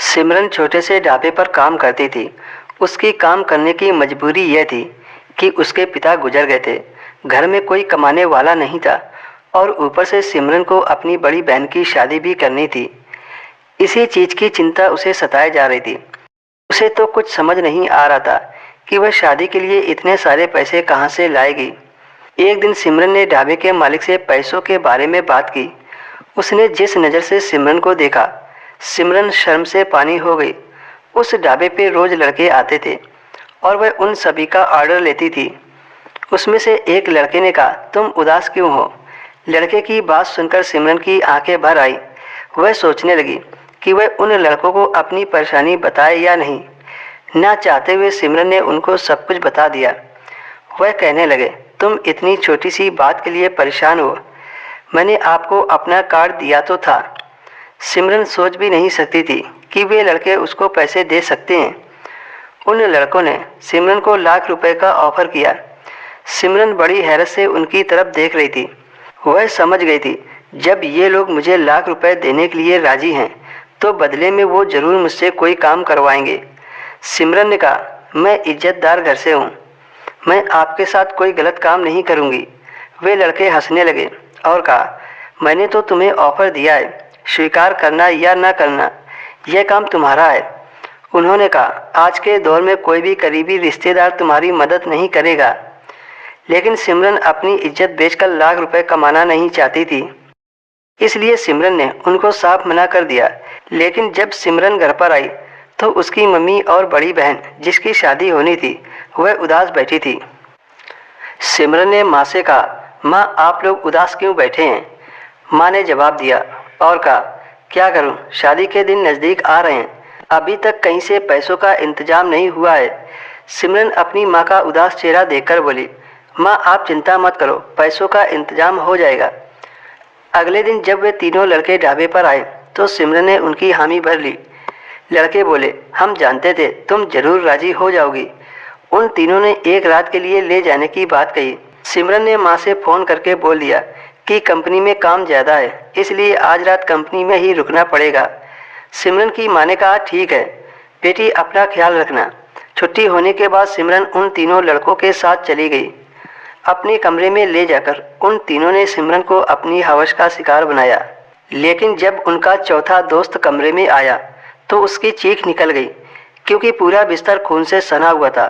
सिमरन छोटे से ढाबे पर काम करती थी। उसकी काम करने की मजबूरी यह थी कि उसके पिता गुजर गए थे। घर में कोई कमाने वाला नहीं था और ऊपर से सिमरन को अपनी बड़ी बहन की शादी भी करनी थी। इसी चीज़ की चिंता उसे सताए जा रही थी। उसे तो कुछ समझ नहीं आ रहा था कि वह शादी के लिए इतने सारे पैसे कहाँ से लाएगी। एक दिन सिमरन ने ढाबे के मालिक से पैसों के बारे में बात की। उसने जिस नज़र से सिमरन को देखा, सिमरन शर्म से पानी हो गई। उस ढाबे पे रोज लड़के आते थे और वह उन सभी का ऑर्डर लेती थी। उसमें से एक लड़के ने कहा, तुम उदास क्यों हो? लड़के की बात सुनकर सिमरन की आंखें भर आई। वह सोचने लगी कि वह उन लड़कों को अपनी परेशानी बताए या नहीं। ना चाहते हुए सिमरन ने उनको सब कुछ बता दिया। वह कहने लगे, तुम इतनी छोटी सी बात के लिए परेशान हो? मैंने आपको अपना कार्ड दिया तो था। सिमरन सोच भी नहीं सकती थी कि वे लड़के उसको पैसे दे सकते हैं। उन लड़कों ने सिमरन को लाख रुपए का ऑफर किया। सिमरन बड़ी हैरत से उनकी तरफ देख रही थी। वह समझ गई थी, जब ये लोग मुझे लाख रुपए देने के लिए राजी हैं तो बदले में वो जरूर मुझसे कोई काम करवाएंगे। सिमरन ने कहा, मैं इज्जतदार घर से हूँ, मैं आपके साथ कोई गलत काम नहीं करूँगी। वे लड़के हंसने लगे और कहा, मैंने तो तुम्हें ऑफर दिया है, स्वीकार करना या ना करना यह काम तुम्हारा है। उन्होंने कहा, आज के दौर में कोई भी करीबी रिश्तेदार तुम्हारी मदद नहीं करेगा। लेकिन सिमरन अपनी इज्जत बेचकर लाख रुपए कमाना नहीं चाहती थी, इसलिए सिमरन ने उनको साफ मना कर दिया। लेकिन जब सिमरन घर पर आई तो उसकी मम्मी और बड़ी बहन जिसकी शादी होनी थी वह उदास बैठी थी। सिमरन ने माँ से कहा, माँ आप लोग उदास क्यों बैठे हैं? माँ ने जवाब दिया और कहा, क्या करूं, शादी के दिन नज़दीक आ रहे हैं, अभी तक कहीं से पैसों का इंतजाम नहीं हुआ है। सिमरन अपनी माँ का उदास चेहरा देखकर बोली, माँ आप चिंता मत करो, पैसों का इंतजाम हो जाएगा। अगले दिन जब वे तीनों लड़के ढाबे पर आए तो सिमरन ने उनकी हामी भर ली। लड़के बोले, हम जानते थे तुम जरूर राजी हो जाओगी। उन तीनों ने एक रात के लिए ले जाने की बात कही। सिमरन ने माँ से फ़ोन करके बोल दिया कि कंपनी में काम ज़्यादा है, इसलिए आज रात कंपनी में ही रुकना पड़ेगा। सिमरन की माँ ने कहा, ठीक है बेटी, अपना ख्याल रखना। छुट्टी होने के बाद सिमरन उन तीनों लड़कों के साथ चली गई। अपने कमरे में ले जाकर उन तीनों ने सिमरन को अपनी हवस का शिकार बनाया। लेकिन जब उनका चौथा दोस्त कमरे में आया तो उसकी चीख निकल गई, क्योंकि पूरा बिस्तर खून से सना हुआ था।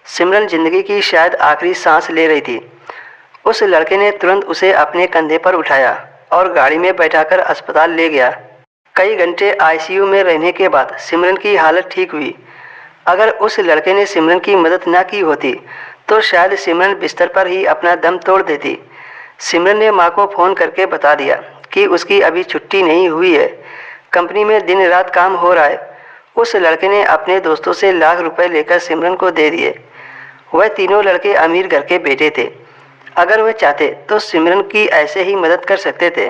सिमरन जिंदगी की शायद आखिरी सांस ले रही थी। उस लड़के ने तुरंत उसे अपने कंधे पर उठाया और गाड़ी में बैठाकर अस्पताल ले गया। कई घंटे आईसीयू में रहने के बाद सिमरन की हालत ठीक हुई। अगर उस लड़के ने सिमरन की मदद ना की होती तो शायद सिमरन बिस्तर पर ही अपना दम तोड़ देती। सिमरन ने माँ को फ़ोन करके बता दिया कि उसकी अभी छुट्टी नहीं हुई है, कंपनी में दिन रात काम हो रहा है। उस लड़के ने अपने दोस्तों से लाख रुपए लेकर सिमरन को दे दिए। वह तीनों लड़के अमीर घर के बेटे थे। अगर वह चाहते तो सिमरन की ऐसे ही मदद कर सकते थे।